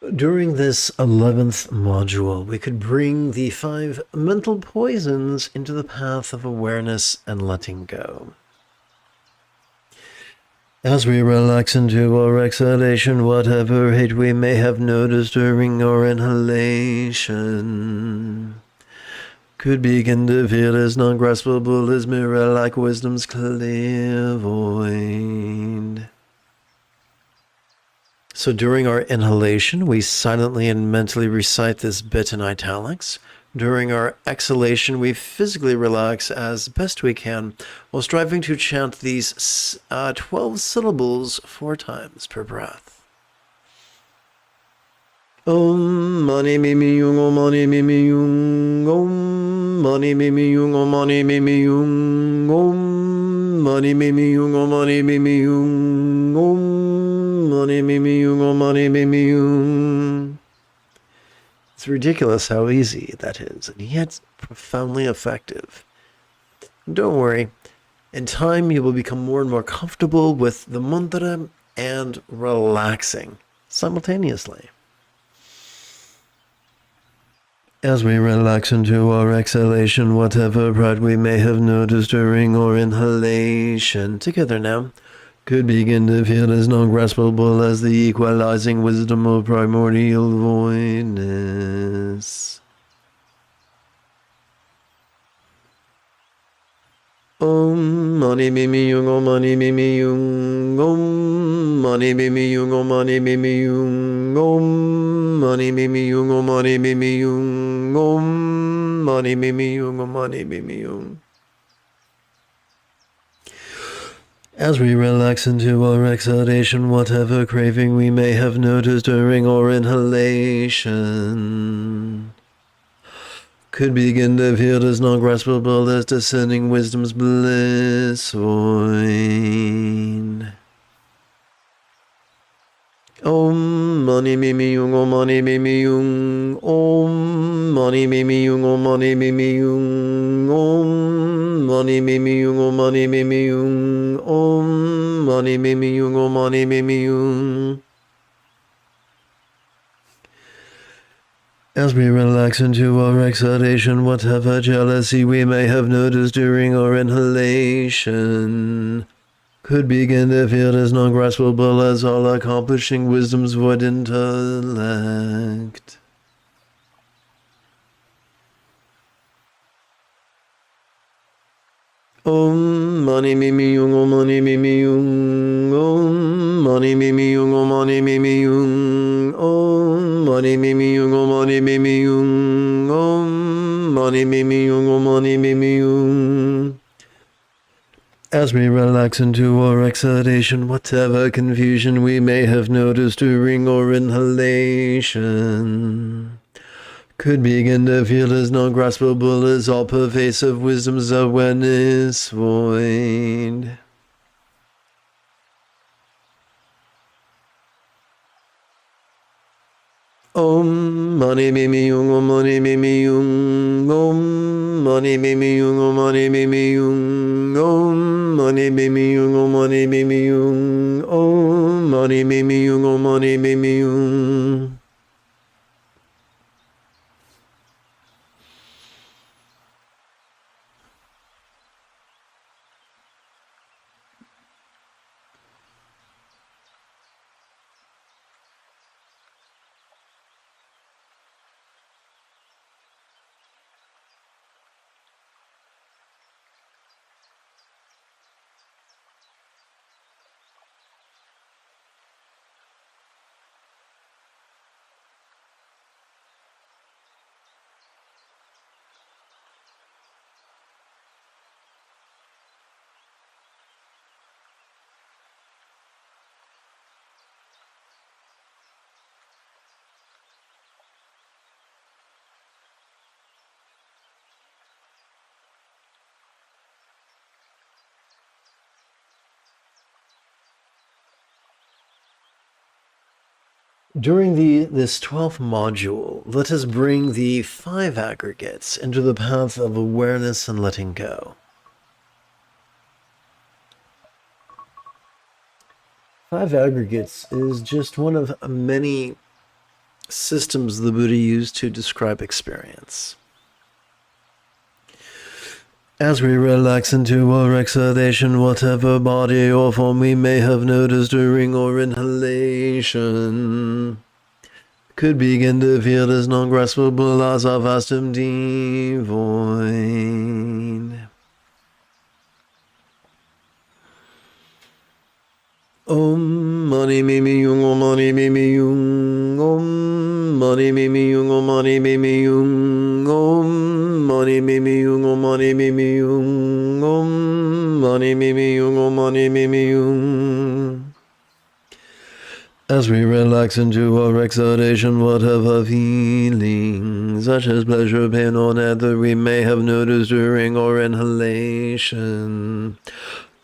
During this 11th module, we could bring the 5 mental poisons into the path of awareness and letting go. As we relax into our exhalation, whatever hate we may have noticed during our inhalation could begin to feel as non-graspable as mirror-like wisdom's clear void. So during our inhalation, we silently and mentally recite this bit in italics. During our exhalation, we physically relax as best we can while striving to chant these 12 syllables 4 times per breath. Om mani mimi yung, om mani mimi yung, om mani mimi yung, om mani mimi yung, om mani mimi yung, om mani mimi yung, om mani mimi yung, om mani mimi yung. It's ridiculous how easy that is, and yet profoundly effective. Don't worry, in time you will become more and more comfortable with the mantra and relaxing simultaneously. As we relax into our exhalation, whatever pride we may have noticed during our inhalation, together now, could begin to feel as non-graspable as the equalizing wisdom of primordial voidness. Om mani mimi yung, om mani mimi yung, om mani mimi yung, om mani mimi yung, om mani mimi yung, om mani mimi yung, om mani mimi yung, om mani mimi yung. As we relax into our exhalation, whatever craving we may have noticed during our inhalation could begin to feel as non-graspable as descending wisdom's bliss void. Om mani mimi yung, om mani mimi yung, om mani mimi yung, om mani mimi yung, om mani mimi yung, om mani mimi yung, om mani mimi yung, om mani mimi yung. As we relax into our exhalation, whatever jealousy we may have noticed during our inhalation could begin to feel as non-graspable as all-accomplishing wisdom's void intellect. Om mani mimi yung, om mani mimi yung, om mani mimi yung, om mani mimi yung, om mani mimi yung, om mani mimi yung, om mani mimi yung, om mani mimi yung. As we relax into our exhalation, whatever confusion we may have noticed during our inhalation could begin to feel as non-graspable as all-pervasive wisdom's awareness void. Om mani mimi yung, om mani mimi yung, om mani mimi yung, om mani mimi yung, om mani mimi yung, om mani mimi yung, om mani mimi yung, om mani mimi yung. During this 12th module, let us bring the 5 aggregates into the path of awareness and letting go. 5 aggregates is just one of many systems the Buddha used to describe experience. As we relax into our exhalation, whatever body or form we may have noticed during our inhalation could begin to feel as non-graspable as our vast empty void. Om Mani Mimi Yung, Om Mani Mimi Yung, Om Mani Mimi Yung, Om Mani Mimi Yung, Om Mani Mimi Yung, Om Mani Mimi Yung, Om Mani Mimi Yung, Om Mani Mimi Yung. As we relax into our exhalation, whatever feelings, such as pleasure, pain, or nether we may have noticed during our inhalation,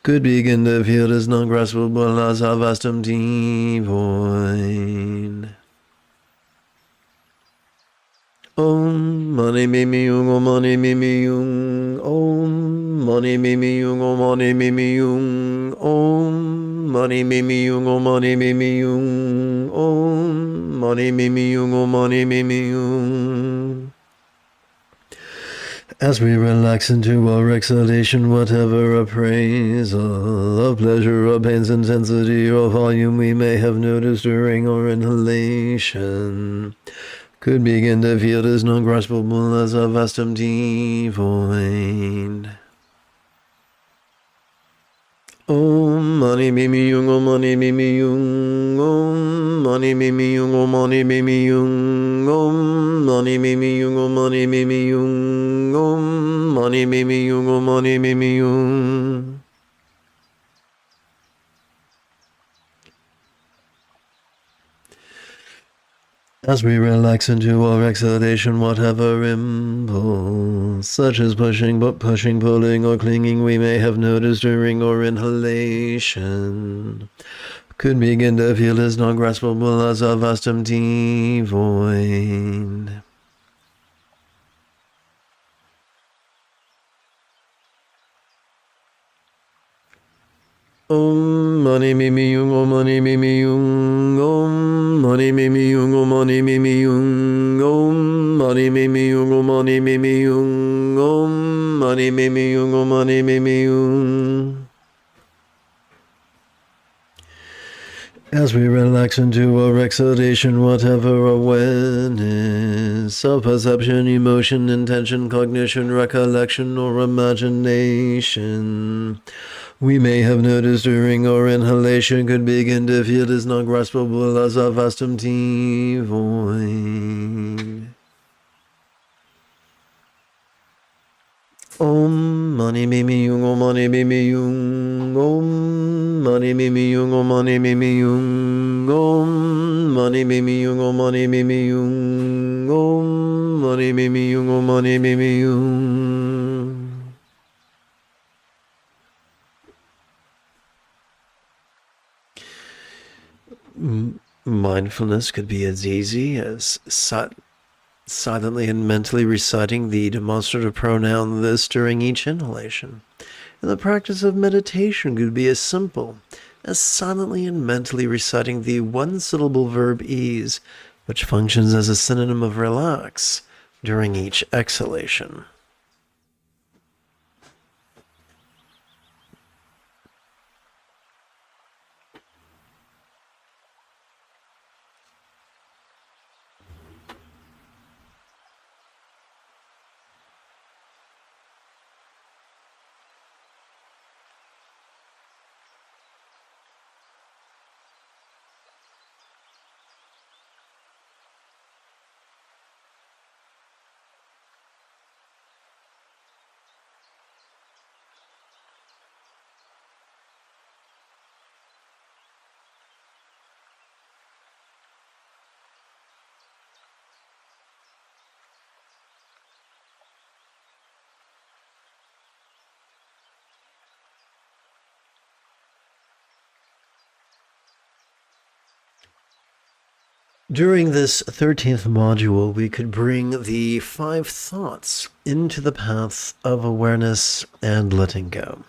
could begin to feel as non-graspable as our vast empty void. Om Mani Mimi Yung, Om Mani Mimi Yung, Om Mani Mimi Yung, Om Mani Mimi Yung, Om Mani Mimi Yung, Om Mani Mimi Yung, Om Mani Mimi Yung, Om Mani Mimi Yung. As we relax into our exhalation, whatever appraisal of pleasure or pain's intensity or volume we may have noticed during our inhalation could begin to feel as non-graspable as a vast empty void. Om Mani Mimi Yung, Om Mani Mimi Yung, Om Mani Mimi Yung, Om Mani Mimi Yung, Om Mani Mimi Yung, Om Mani Mimi Yung, Om Mani Mimi Yung, Om Mani Mimi Yung. As we relax into our exhalation, whatever impulse, such as pushing, pulling, or clinging we may have noticed during our inhalation, could begin to feel as non-graspable as a vast empty void. Om Mani Mimi Yung, Om Mani Mimi Yung, Om Mani Mimi Yung, Om Mani Mimi Yung, Om Mani Mimi Yung, Om Mani Mimi Yung, Om Mani Mimi Yung, Om Mani Mimi Yung. As we relax into our exhalation, whatever awareness, self-perception, emotion, intention, cognition, recollection, or imagination we may have noticed during our inhalation could begin to feel as non-graspable as a vast empty void. Om Mani Mimi Yung, Om Mani Mimi Yung, Om Mani Mimi Yung, Om Mani Mimi Yung, Om Mani Mimi Yung, Om Mani Mimi Yung, Om Mani Mimi Yung, Om Mani Mimi Yung. Mindfulness could be as easy as silently and mentally reciting the demonstrative pronoun this during each inhalation. And the practice of meditation could be as simple as silently and mentally reciting the one-syllable verb ease, which functions as a synonym of relax during each exhalation. During this 13th module, we could bring the 5 thoughts into the path of awareness and letting go.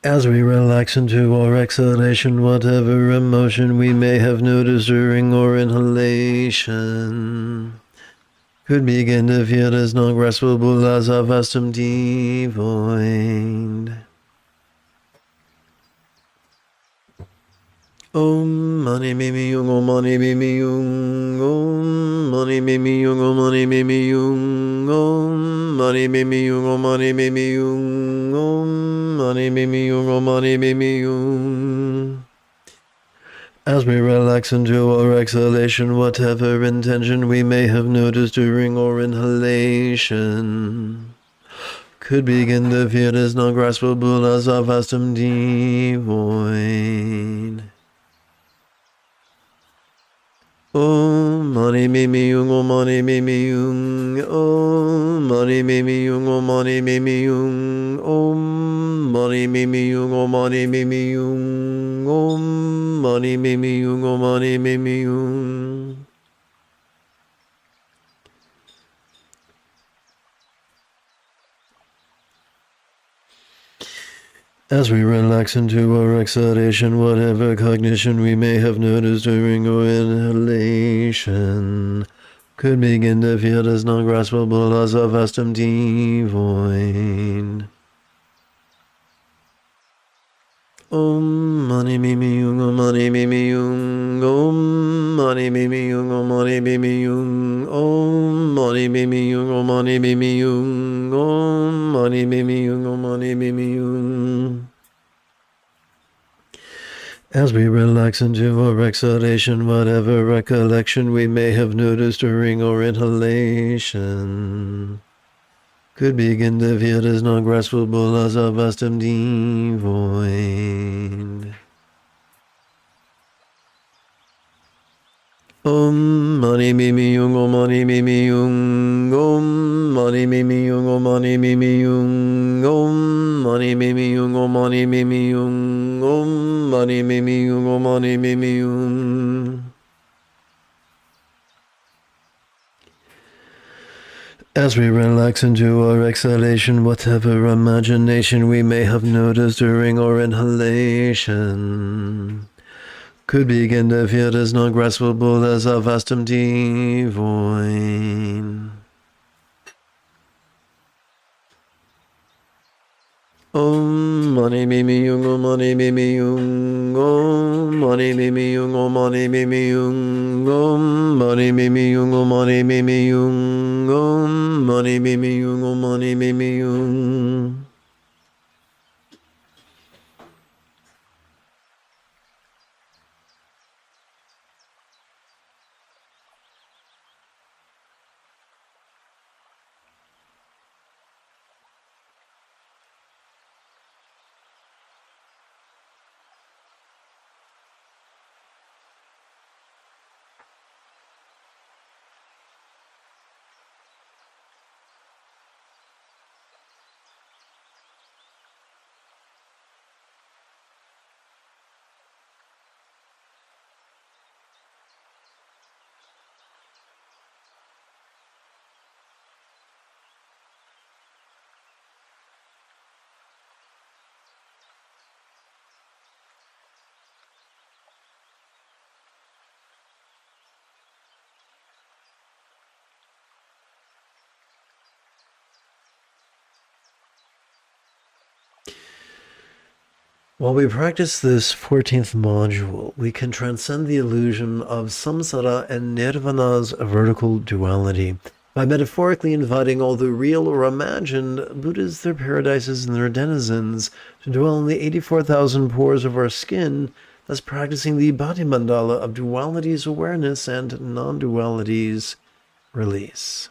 As we relax into our exhalation, whatever emotion we may have noticed during our inhalation could begin to feel as non-graspable as our vastum devoid. Om mani mimi yung, om mani mimi yung, om mani mimi yung, om mani mimi yung, om mani mimi yung, om mani mimi yung, om mani mimi yung, om mani mimi yung. As we relax into our exhalation, whatever intention we may have noticed during our inhalation could begin to feel as non-graspable as our vastum devoid. Om mani mimi yung, om mani mimi yung, om mani mimi yung, om mani mimi yung, om mani mimi yung, om mani mimi yung, om mani mimi yung, om mani mimi yung. As we relax into our exhalation, whatever cognition we may have noticed during our inhalation could begin to feel as non-graspable as our vastum devoid. Om mani mimi yung, om mani mimi yung, om mani mimi yung, om mani mimi yung, om mani mimi yung, om mani mimi yung, om mani mimi yung, om mani mimi yung. As we relax into our exhalation, whatever recollection we may have noticed during our inhalation could begin to feel as non-graspable as our vastum devoid. Om mani mimi yung, om mani mimi yung, om mani mimi yung, om mani mimi yung, om mani mimi yung, om mani mimi yung, om mani mimi yung, om mani mimi yung. As we relax into our exhalation, whatever imagination we may have noticed during our inhalation could begin to feel as non-graspable as our vastum devoid. Om mani mimi yung, om mani mimi yung, om mani mimi yung, om mani mimi yung, om mani mimi yung, om mani mimi yung, om mani mimi yung, om mani mimi yung. While we practice this 14th module, we can transcend the illusion of samsara and nirvana's vertical duality by metaphorically inviting all the real or imagined Buddhas, their paradises, and their denizens to dwell in the 84,000 pores of our skin, thus practicing the bhati mandala of duality's awareness and non-duality's release.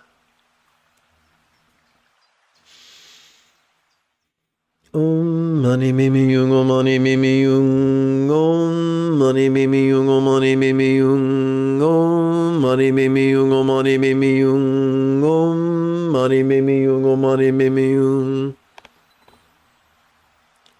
Om mani mimi yung, om mani mimi yung, om mani mimi yung, om mani mimi yung, om mani mimi yung, om mani mimi yung, om mani mimi yung, om mani mimi yung.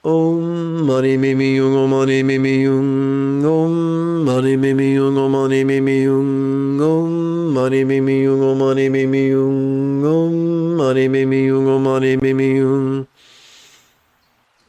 Om mani mimi yung, om mani mimi yung, om mani mimi yung, om mani mimi yung, om mani mimi yung, om mani mimi yung, om mani mimi yung, om mani mimi yung.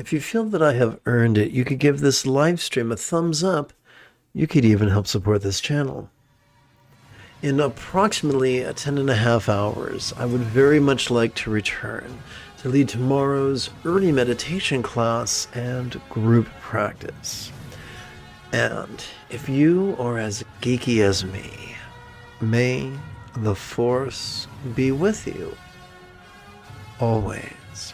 If you feel that I have earned it, you could give this live stream a thumbs up. You could even help support this channel. In approximately 10.5 hours, I would very much like to return to lead tomorrow's early meditation class and group practice. And if you are as geeky as me, may the Force be with you always.